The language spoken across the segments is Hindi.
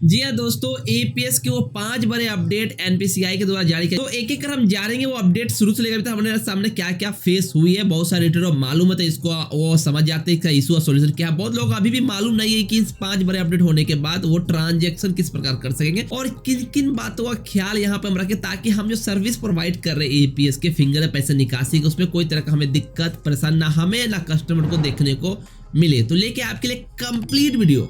जी हाँ दोस्तों, एपीएस के वो 5 बड़े अपडेट एनपीसीआई के द्वारा जारी किए। तो एक एक कर हम जानेंगे वो अपडेट शुरू से लेकर हमारे सामने क्या क्या फेस हुई है। बहुत सारे ट्रेडर मालूम है तो इसको वो समझ जाते हैं इसका इशू और सोल्यूशन क्या है। बहुत लोग अभी भी मालूम नहीं है कि इस 5 बड़े अपडेट होने के बाद वो ट्रांजेक्शन किस प्रकार कर सकेंगे और किन किन बातों का ख्याल यहाँ पे हम रखें, ताकि हम जो सर्विस प्रोवाइड कर रहे हैं एपीएस के फिंगर पैसे निकासी के, उसमें कोई तरह का हमें दिक्कत परेशान ना हमें ना कस्टमर को देखने को मिले। तो लेके आपके लिए कंप्लीट वीडियो,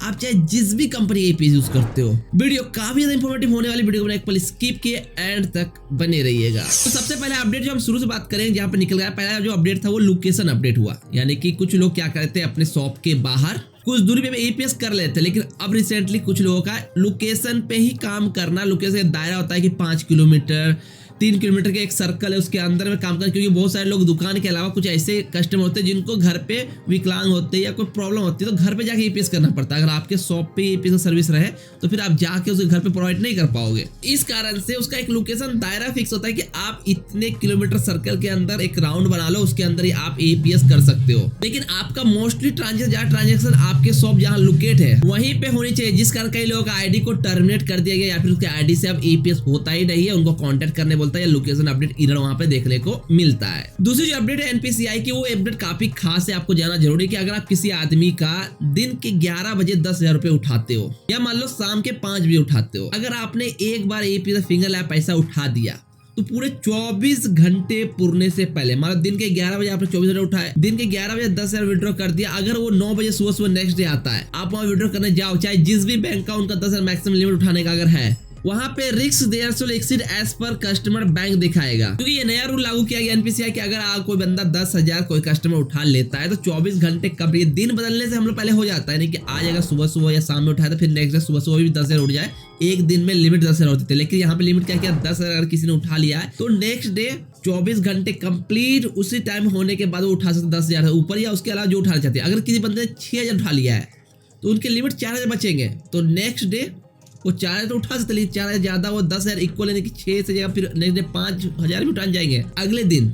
आप चाहे जिस भी कंपनी एपीएस यूज करते हो, वीडियो काफी ज्यादा इंफॉर्मेटिव होने वाली वीडियो को एक पल स्किप किए एंड तक बने रहिएगा। तो सबसे पहले अपडेट जो हम शुरू से बात करें, जहां पर निकल गया पहला जो अपडेट था वो लोकेशन अपडेट हुआ। यानी कि कुछ लोग क्या करते हैं, अपने शॉप के बाहर कुछ दूरी पे एपीएस कर लेते हैं, लेकिन अब रिसेंटली कुछ लोगों का लोकेशन पे ही काम करना, लोकेशन का दायरा होता है कि 5 किलोमीटर 3 किलोमीटर के एक सर्कल है उसके अंदर में काम करना। क्योंकि बहुत सारे लोग दुकान के अलावा कुछ ऐसे कस्टमर होते हैं जिनको घर पे विकलांग होते हैं या कोई प्रॉब्लम होती है, तो घर पे जाके एपीएस करना पड़ता है। अगर आपके शॉप पे एपीएस का सर्विस रहे तो फिर आप जाके उसके घर पे प्रोवाइड नहीं कर पाओगे। इस कारण से उसका एक लोकेशन दायरा फिक्स होता है कि आप इतने किलोमीटर सर्कल के अंदर एक राउंड बना लो, उसके अंदर ही आप एपीएस कर सकते हो। लेकिन आपका मोस्टली ट्रांजेक्शन आपके शॉप जहाँ लोकेट है वहीं पे होनी चाहिए, जिस कारण कई लोगों का आईडी को टर्मिनेट कर दिया गया या फिर उसके आईडी से अब एपीएस होता ही नहीं है, उनको कॉन्टेक्ट करने बोलता है या लोकेशन अपडेट एरर वहां पे देखने को मिलता है। दूसरी जो अपडेट है एनपीसीआई की, वो अपडेट काफी खास है, आपको जानना जरूरी है कि अगर आप किसी आदमी का दिन के 11 बजे 10,000 रुपए उठाते हो या मान लो शाम के 5 बजे उठाते हो, अगर आपने एक बार एपीएस फिंगर लैप पैसा उठा दिया तो पूरे 24 घंटे पुरने से पहले, मतलब दिन के 11 बजे आपने 24 घंटे उठाए, दिन के 11 बजे 10,000 विड्रॉ कर दिया, अगर वो 9 बजे सुबह नेक्स्ट डे आता है, आप वहां विड्रॉ करने जाओ, चाहे जिस भी बैंक का उनका 10,000 मैक्सिमम लिमिट उठाने का अगर है, वहां पे risk there shall exceed as per customer bank दिखाएगा। क्योंकि ये नया रूल लागू किया गया एनपीसीआई कि अगर कोई बंदा 10,000 कोई कस्टमर उठा लेता है तो 24 घंटे कब, ये दिन बदलने से हम लोग पहले हो जाता है, नहीं कि आज अगर सुबह या शाम में उठाया तो फिर नेक्स्ट डे सुबह भी 10,000 उठ जाए। एक दिन में लिमिट 10,000 होती थी, लेकिन यहाँ पे लिमिट क्या किया, 10,000 अगर किसी ने उठा लिया है तो नेक्स्ट डे 24 घंटे कंप्लीट उसी टाइम होने के बाद वो उठा सकते 10,000 ऊपर या उसके अलावा जो उठाना चाहते हैं। अगर किसी बंदे ने 6,000 उठा लिया है तो उनके लिमिट 4,000 बचेंगे, तो नेक्स्ट डे वो 4,000 तो उठा सकते, 4,000 ज्यादा वो 10,000 इक्वल, यानी कि 6 से जगह फिर नेक्स्ट डे 5,000 भी उठाने जाएंगे अगले दिन,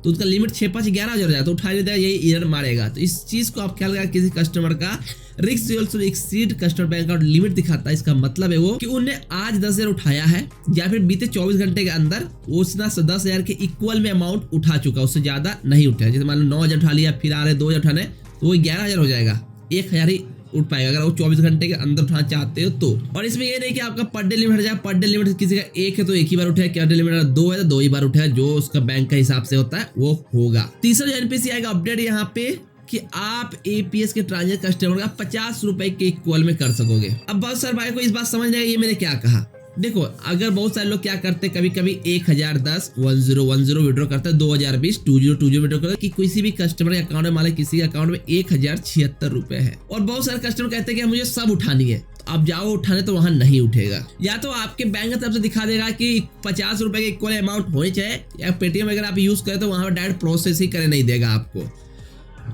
तो उसका लिमिट 6-5 11,000 हो जाए तो उठा लेता है, यही एरर मारेगा। तो इस चीज को आप ख्याल रखा, किसी कस्टमर का risk exceed customer bank account limit दिखाता है। इसका मतलब है वो कि उन्हें आज 10,000 उठाया है या फिर बीते 24 घंटे के अंदर उसने 10,000 के इक्वल में अमाउंट उठा चुका, उससे ज्यादा नहीं उठाया। जैसे मान लो 9,000 उठा लिया, फिर आ रहे 2,000 उठाने, तो वो 11,000 हो जाएगा, 1,000 ही उठ पाएगा अगर वो 24 घंटे के अंदर उठाना चाहते हो तो। और इसमें ये नहीं कि आपका पर डे लिमिट जाए, पर डे लिमिट किसी का 1 है तो 1 ही बार उठेगा, पर डे लिमिट 2 है तो 2 ही बार उठेगा, जो उसका बैंक का हिसाब से होता है वो होगा। तीसरा जो एनपीसीआई का अपडेट यहाँ पे कि आप एपीएस के ट्रांजेक्शन कस्टमर का 50 रुपए के इक्वल में कर सकोगे। अब बहुत सारे भाई को इस बात समझ नहीं आई ये मैंने क्या कहा। देखो, अगर बहुत सारे लोग क्या करते हैं, कभी कभी 1010 1010 विड्रॉ करते हैं, 2020 2020 विड्रॉ करते हैं कि किसी भी कस्टमर के अकाउंट में, मान लो किसी के अकाउंट में 1076 रुपए है और बहुत सारे कस्टमर कहते हैं कि मुझे सब उठानी है, तो आप जाओ उठाने तो वहां नहीं उठेगा। या तो आपके बैंक की तरफ से दिखा देगा कि 50 रुपए के इक्वल अमाउंट होनी चाहिए, या पेटीएम अगर आप यूज करें तो वहां पर डायरेक्ट प्रोसेस ही करने नहीं देगा आपको।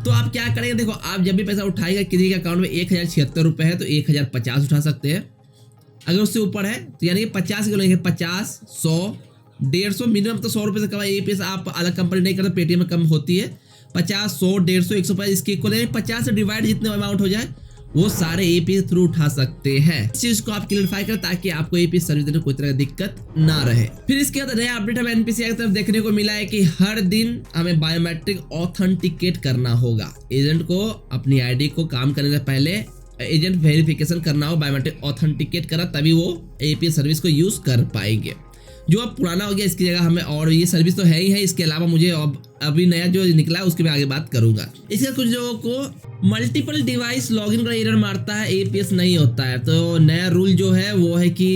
तो आप क्या करेंगे, देखो आप जब भी पैसा उठाएगा किसी के अकाउंट में 1076 रुपए है तो 1050 उठा सकते हैं। अगर उससे ऊपर है तो यानी कि 50 किलो, 50 100 150 मिनिमम तो 100 रुपए से कम एपीएस आप अलग कंपनी नहीं करते, पेटीएम में कम होती है 50 100 150 150 इसके इक्वल, 50 से डिवाइड जितने अमाउंट हो जाए वो सारे एपीएस थ्रू उठा सकते हैं। इस चीज को आप क्लियरिफाई करें ताकि आपको एपीएस सर्विस देने में कोई तरह की दिक्कत ना रहे। फिर इसके बाद नया अपडेट हमें एनपीसीआई की तरफ देखने को मिला है कि हर दिन हमें बायोमेट्रिक ऑथेंटिकेट करना होगा। एजेंट को अपनी आईडी को काम करने से पहले एजेंट वेरिफिकेशन करना हो, बायोमेट्रिक ऑथेंटिकेट करा, तभी वो एपीएस सर्विस को यूज कर पाएंगे। जो अब पुराना हो गया इसकी जगह हमें, और ये सर्विस तो है ही है, इसके अलावा मुझे अभी नया जो निकला है उसके मैं आगे बात करूंगा। इसके कुछ लोगों को मल्टीपल डिवाइस लॉगिन का एरर मारता है, एपीएस नहीं होता है। तो नया रूल जो है वो है कि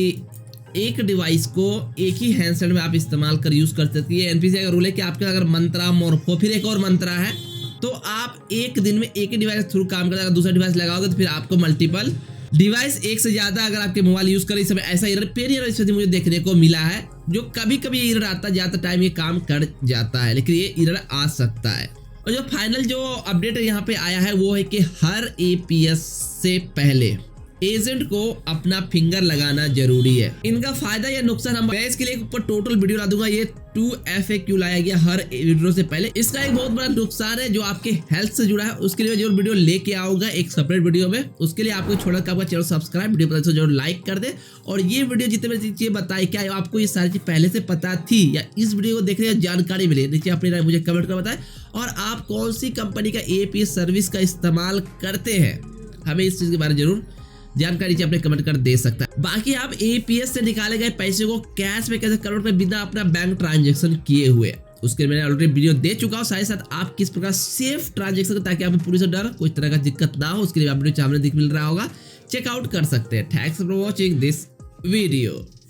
एक डिवाइस को एक ही हैंडसेट में आप इस्तेमाल कर यूज कर सकती है। एनपीसीआई का रूल है कि आपके अगर मंत्रा, मोर्फो, फिर एक और मंत्रा है, तो आप एक दिन में एक ही डिवाइस थ्रू काम करेगा, दूसरा डिवाइस लगाओगे तो फिर आपको मल्टीपल डिवाइस, एक से ज्यादा अगर आपके मोबाइल यूज करें, इस समय ऐसा एरर मुझे देखने को मिला है। जो कभी कभी एरर आता है, ज्यादा टाइम ये काम कर जाता है, लेकिन ये एरर आ सकता है। और जो फाइनल जो अपडेट यहाँ पे आया है वो है कि हर एपीएस से पहले एजेंट को अपना फिंगर लगाना जरूरी है। इनका फायदा या नुकसान मैं इसके लिए ऊपर टोटल वीडियो ला दूंगा। ये 2FAQ लाया गया हर वीडियो से पहले। इसका एक बहुत बड़ा नुकसान है जो आपके हेल्थ से जुड़ा है, उसके लिए जरूर वीडियो लेके आऊंगा एक सेपरेट वीडियो में। उसके लिए आपको छोड़ा आपका चैनल सब्सक्राइब, वीडियो पता जरूर लाइक कर दे। और ये वीडियो जितने मेरी चीजें बताई, क्या आपको ये सारी चीज पहले से पता थी या इस वीडियो को देखने का जानकारी मिली, नीचे अपनी राय मुझे कमेंट कर बताएं। और आप कौन सी कंपनी का APS सर्विस का इस्तेमाल करते हैं, हमें इस चीज के बारे में जरूर जानकारी अपने कमेंट कर दे सकता है। बाकी आप APS से निकाले गए पैसे को कैश में कैसे कन्वर्ट में बिना अपना बैंक ट्रांजैक्शन किए हुए, उसके मैंने ऑलरेडी वीडियो दे चुका हूं। साथ ही साथ आप किस प्रकार सेफ ट्रांजैक्शन ताकि आपको पूरी से डर कोई तरह का दिक्कत ना हो, उसके लिए आप वीडियो सामने दिख मिल रहा होगा, चेकआउट कर सकते हैं। Thanks for watching this video.